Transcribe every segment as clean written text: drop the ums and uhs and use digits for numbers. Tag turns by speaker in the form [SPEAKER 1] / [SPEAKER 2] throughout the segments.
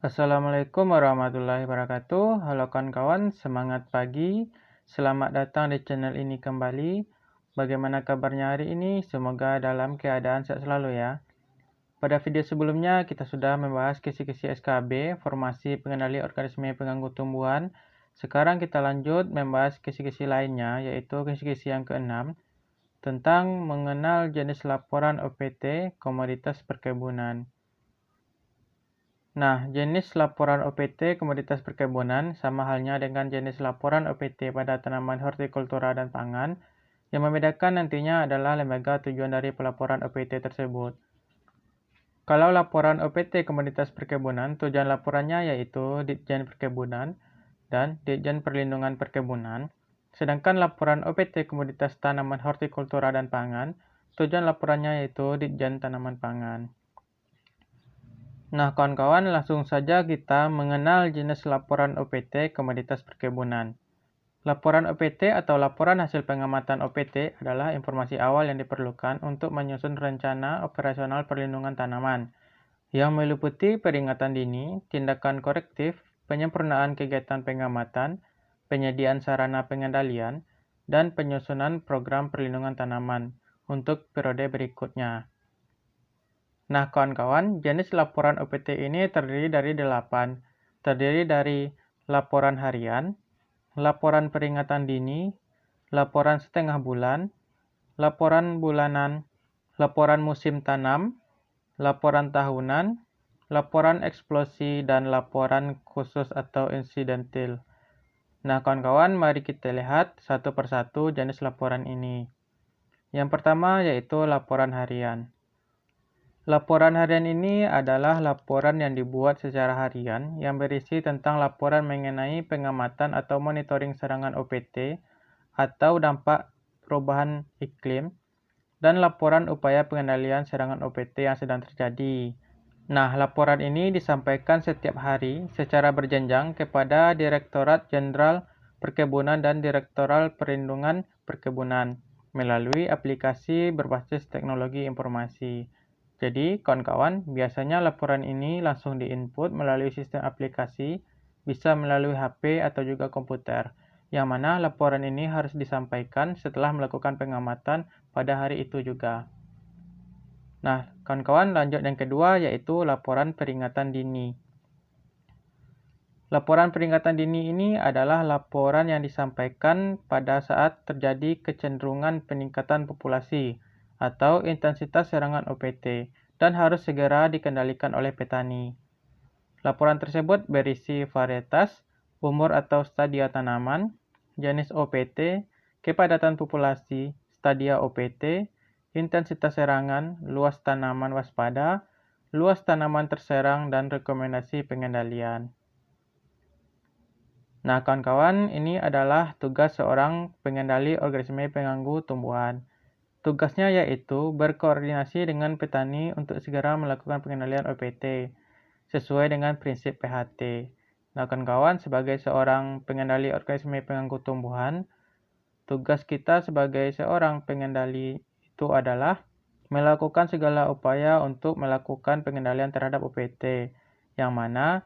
[SPEAKER 1] Assalamualaikum warahmatullahi wabarakatuh. Halo kawan-kawan, semangat pagi. Selamat datang di channel ini kembali. Bagaimana kabarnya hari ini? Semoga dalam keadaan sehat selalu ya. Pada video sebelumnya kita sudah membahas kisi-kisi SKB, formasi pengendali organisme pengganggu tumbuhan. Sekarang kita lanjut membahas kisi-kisi lainnya, yaitu kisi-kisi yang keenam, tentang mengenal jenis laporan OPT komoditas perkebunan. Nah, jenis laporan OPT komoditas perkebunan sama halnya dengan jenis laporan OPT pada tanaman hortikultura dan pangan. Yang membedakan nantinya adalah lembaga tujuan dari pelaporan OPT tersebut. Kalau laporan OPT komoditas perkebunan, tujuan laporannya yaitu Ditjen Perkebunan dan Ditjen Perlindungan Perkebunan. Sedangkan laporan OPT komoditas tanaman hortikultura dan pangan, tujuan laporannya yaitu Ditjen Tanaman Pangan. Nah, kawan-kawan, langsung saja kita mengenal jenis laporan OPT komoditas perkebunan. Laporan OPT atau laporan hasil pengamatan OPT adalah informasi awal yang diperlukan untuk menyusun rencana operasional perlindungan tanaman, yang meliputi peringatan dini, tindakan korektif, penyempurnaan kegiatan pengamatan, penyediaan sarana pengendalian, dan penyusunan program perlindungan tanaman untuk periode berikutnya. Nah, kawan-kawan, jenis laporan OPT ini terdiri dari 8. Terdiri dari laporan harian, laporan peringatan dini, laporan setengah bulan, laporan bulanan, laporan musim tanam, laporan tahunan, laporan eksplosi, dan laporan khusus atau insidentil. Nah, kawan-kawan, mari kita lihat satu persatu jenis laporan ini. Yang pertama yaitu laporan harian. Laporan harian ini adalah laporan yang dibuat secara harian yang berisi tentang laporan mengenai pengamatan atau monitoring serangan OPT atau dampak perubahan iklim dan laporan upaya pengendalian serangan OPT yang sedang terjadi. Nah, laporan ini disampaikan setiap hari secara berjenjang kepada Direktorat Jenderal Perkebunan dan Direktorat Perlindungan Perkebunan melalui aplikasi berbasis teknologi informasi. Jadi, kawan-kawan, biasanya laporan ini langsung diinput melalui sistem aplikasi, bisa melalui HP atau juga komputer, yang mana laporan ini harus disampaikan setelah melakukan pengamatan pada hari itu juga. Nah, kawan-kawan, lanjut yang kedua yaitu laporan peringatan dini. Laporan peringatan dini ini adalah laporan yang disampaikan pada saat terjadi kecenderungan peningkatan populasi atau intensitas serangan OPT dan harus segera dikendalikan oleh petani. Laporan tersebut berisi varietas, umur atau stadia tanaman, jenis OPT, kepadatan populasi, stadia OPT, intensitas serangan, luas tanaman waspada, luas tanaman terserang, dan rekomendasi pengendalian. Nah, kawan-kawan, ini adalah tugas seorang pengendali organisme pengganggu tumbuhan. Tugasnya yaitu berkoordinasi dengan petani untuk segera melakukan pengendalian OPT sesuai dengan prinsip PHT. Nah, kawan-kawan, sebagai seorang pengendali organisme pengganggu tumbuhan, tugas kita sebagai seorang pengendali itu adalah melakukan segala upaya untuk melakukan pengendalian terhadap OPT, yang mana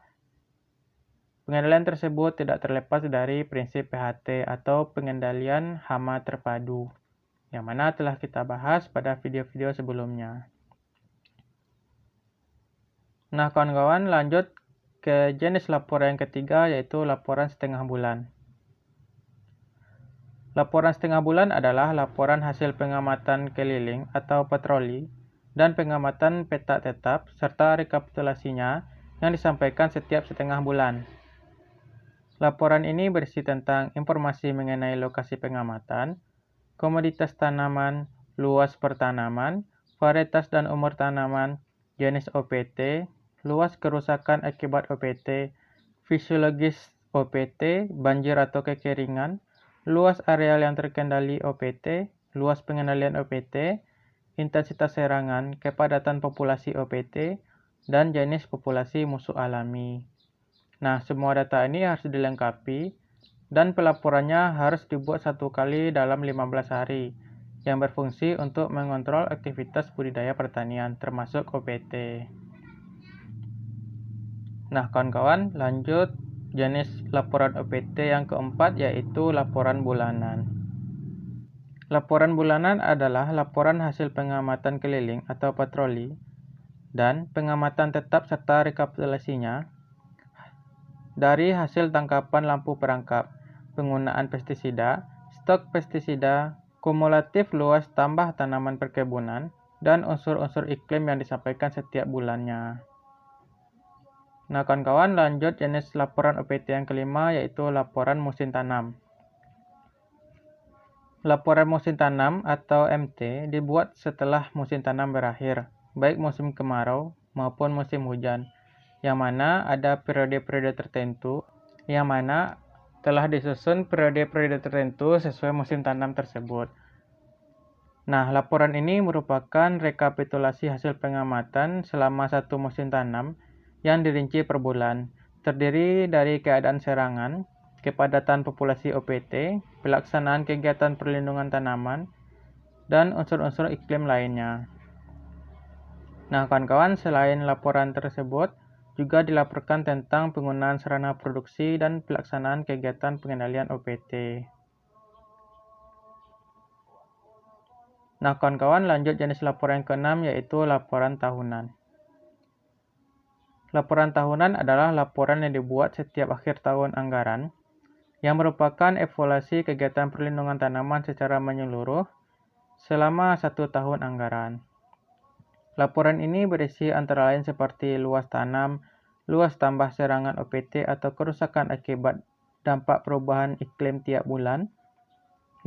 [SPEAKER 1] pengendalian tersebut tidak terlepas dari prinsip PHT atau pengendalian hama terpadu, yang mana telah kita bahas pada video-video sebelumnya. Nah, kawan-kawan, lanjut ke jenis laporan yang ketiga, yaitu laporan setengah bulan. Laporan setengah bulan adalah laporan hasil pengamatan keliling atau patroli dan pengamatan peta tetap serta rekapitulasinya yang disampaikan setiap setengah bulan. Laporan ini berisi tentang informasi mengenai lokasi pengamatan, komoditas tanaman, luas pertanaman, varietas dan umur tanaman, jenis OPT, luas kerusakan akibat OPT, fisiologis OPT, banjir atau kekeringan, luas areal yang terkendali OPT, luas pengendalian OPT, intensitas serangan, kepadatan populasi OPT, dan jenis populasi musuh alami. Nah, semua data ini harus dilengkapi dan pelaporannya harus dibuat 1 kali dalam 15 hari yang berfungsi untuk mengontrol aktivitas budidaya pertanian termasuk OPT. Nah, kawan-kawan, lanjut jenis laporan OPT yang keempat, yaitu laporan bulanan. Laporan bulanan adalah laporan hasil pengamatan keliling atau patroli dan pengamatan tetap serta rekapitulasinya dari hasil tangkapan lampu perangkap, penggunaan pestisida, stok pestisida, kumulatif luas tambah tanaman perkebunan, dan unsur-unsur iklim yang disampaikan setiap bulannya. Nah, kawan-kawan, lanjut jenis laporan OPT yang kelima, yaitu laporan musim tanam. Laporan musim tanam atau MT dibuat setelah musim tanam berakhir, baik musim kemarau maupun musim hujan, yang mana ada periode-periode tertentu, yang mana telah disusun periode-periode tertentu sesuai musim tanam tersebut. Nah, laporan ini merupakan rekapitulasi hasil pengamatan selama satu musim tanam yang dirinci per bulan, terdiri dari keadaan serangan, kepadatan populasi OPT, pelaksanaan kegiatan perlindungan tanaman, dan unsur-unsur iklim lainnya. Nah, kawan-kawan, selain laporan tersebut, juga dilaporkan tentang penggunaan sarana produksi dan pelaksanaan kegiatan pengendalian OPT. Nah, kawan-kawan, lanjut jenis laporan yang keenam, yaitu laporan tahunan. Laporan tahunan adalah laporan yang dibuat setiap akhir tahun anggaran, yang merupakan evaluasi kegiatan perlindungan tanaman secara menyeluruh selama satu tahun anggaran. Laporan ini berisi antara lain seperti luas tanam, luas tambah serangan OPT atau kerusakan akibat dampak perubahan iklim tiap bulan,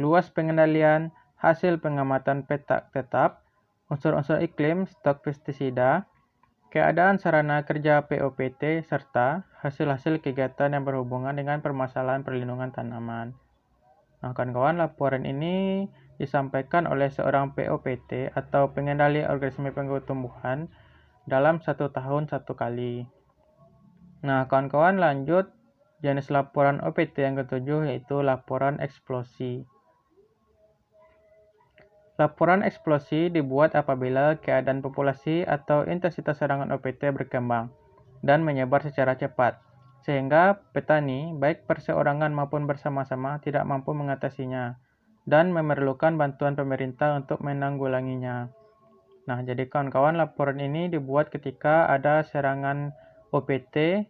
[SPEAKER 1] luas pengendalian, hasil pengamatan petak tetap, unsur-unsur iklim, stok pestisida, keadaan sarana kerja POPT, serta hasil-hasil kegiatan yang berhubungan dengan permasalahan perlindungan tanaman. Nah, kawan-kawan, laporan ini disampaikan oleh seorang POPT atau pengendali organisme pengganggu tumbuhan dalam satu tahun satu kali. Nah, kawan-kawan, lanjut jenis laporan OPT yang ketujuh, yaitu laporan eksplosi. Laporan eksplosi dibuat apabila keadaan populasi atau intensitas serangan OPT berkembang dan menyebar secara cepat, sehingga petani, baik perseorangan maupun bersama-sama, tidak mampu mengatasinya dan memerlukan bantuan pemerintah untuk menanggulanginya. Nah, jadi kawan-kawan, laporan ini dibuat ketika ada serangan OPT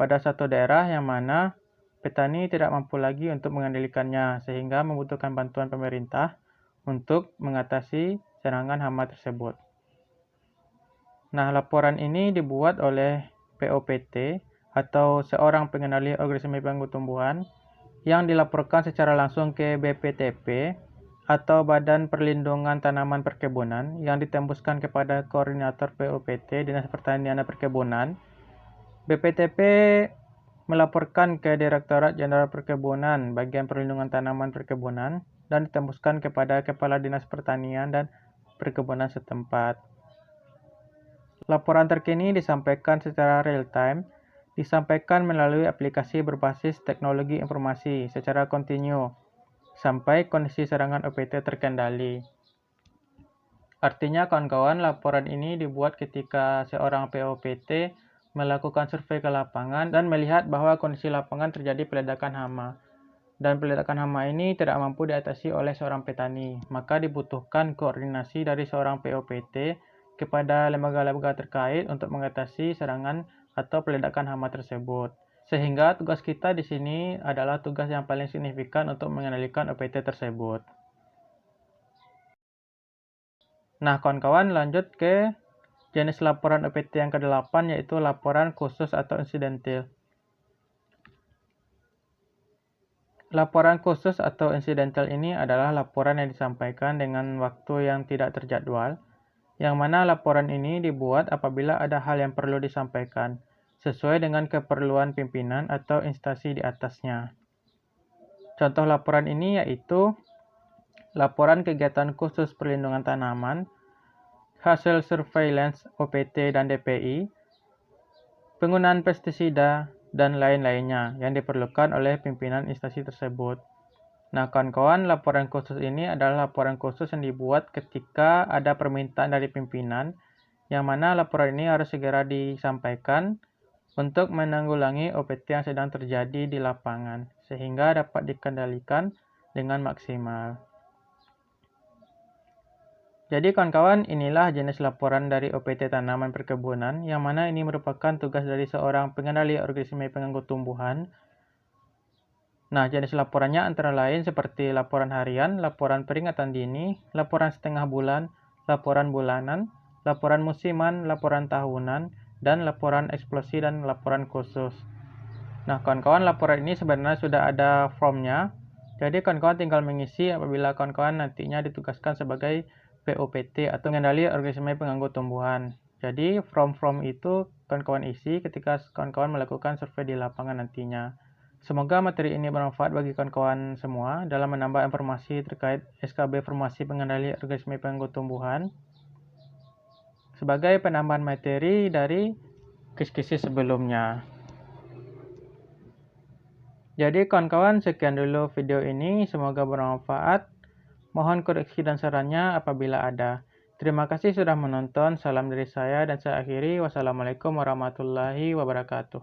[SPEAKER 1] pada suatu daerah yang mana petani tidak mampu lagi untuk mengendalikannya, sehingga membutuhkan bantuan pemerintah untuk mengatasi serangan hama tersebut. Nah, laporan ini dibuat oleh POPT atau seorang pengendali organisme pengganggu tumbuhan yang dilaporkan secara langsung ke BPTP atau Badan Perlindungan Tanaman Perkebunan yang ditembuskan kepada koordinator POPT Dinas Pertanian dan Perkebunan. BPTP melaporkan ke Direktorat Jenderal Perkebunan Bagian Perlindungan Tanaman Perkebunan dan ditembuskan kepada Kepala Dinas Pertanian dan Perkebunan setempat. Laporan terkini disampaikan secara real-time, disampaikan melalui aplikasi berbasis teknologi informasi secara kontinu, sampai kondisi serangan OPT terkendali. Artinya, kawan-kawan, laporan ini dibuat ketika seorang POPT melakukan survei ke lapangan dan melihat bahwa kondisi lapangan terjadi peledakan hama. Dan peledakan hama ini tidak mampu diatasi oleh seorang petani, maka dibutuhkan koordinasi dari seorang POPT kepada lembaga-lembaga terkait untuk mengatasi serangan atau peledakan hama tersebut. Sehingga tugas kita di sini adalah tugas yang paling signifikan untuk mengendalikan OPT tersebut. Nah, kawan-kawan, lanjut ke jenis laporan OPT yang ke-8, yaitu laporan khusus atau insidentil. Laporan khusus atau insidental ini adalah laporan yang disampaikan dengan waktu yang tidak terjadwal, yang mana laporan ini dibuat apabila ada hal yang perlu disampaikan, sesuai dengan keperluan pimpinan atau instansi di atasnya. Contoh laporan ini yaitu laporan kegiatan khusus perlindungan tanaman, hasil surveillance OPT dan DPI, penggunaan pestisida, dan lain-lainnya yang diperlukan oleh pimpinan instansi tersebut. Nah, kawan-kawan, laporan khusus ini adalah laporan khusus yang dibuat ketika ada permintaan dari pimpinan, yang mana laporan ini harus segera disampaikan untuk menanggulangi OPT yang sedang terjadi di lapangan, sehingga dapat dikendalikan dengan maksimal. Jadi kawan-kawan, inilah jenis laporan dari OPT tanaman perkebunan, yang mana ini merupakan tugas dari seorang pengendali organisme pengganggu tumbuhan. Nah, jenis laporannya antara lain seperti laporan harian, laporan peringatan dini, laporan setengah bulan, laporan bulanan, laporan musiman, laporan tahunan, dan laporan eksplosi dan laporan khusus. Nah, kawan-kawan, laporan ini sebenarnya sudah ada formnya. Jadi, kawan-kawan tinggal mengisi apabila kawan-kawan nantinya ditugaskan sebagai POPT atau pengendali organisme pengganggu tumbuhan. Jadi, form-form itu kawan-kawan isi ketika kawan-kawan melakukan survei di lapangan nantinya. Semoga materi ini bermanfaat bagi kawan-kawan semua dalam menambah informasi terkait SKB Formasi Pengendali Organisme Pengganggu Tumbuhan sebagai penambahan materi dari kisi-kisi sebelumnya. Jadi kawan-kawan, sekian dulu video ini, semoga bermanfaat. Mohon koreksi dan sarannya apabila ada. Terima kasih sudah menonton, salam dari saya dan saya akhiri. Wassalamualaikum warahmatullahi wabarakatuh.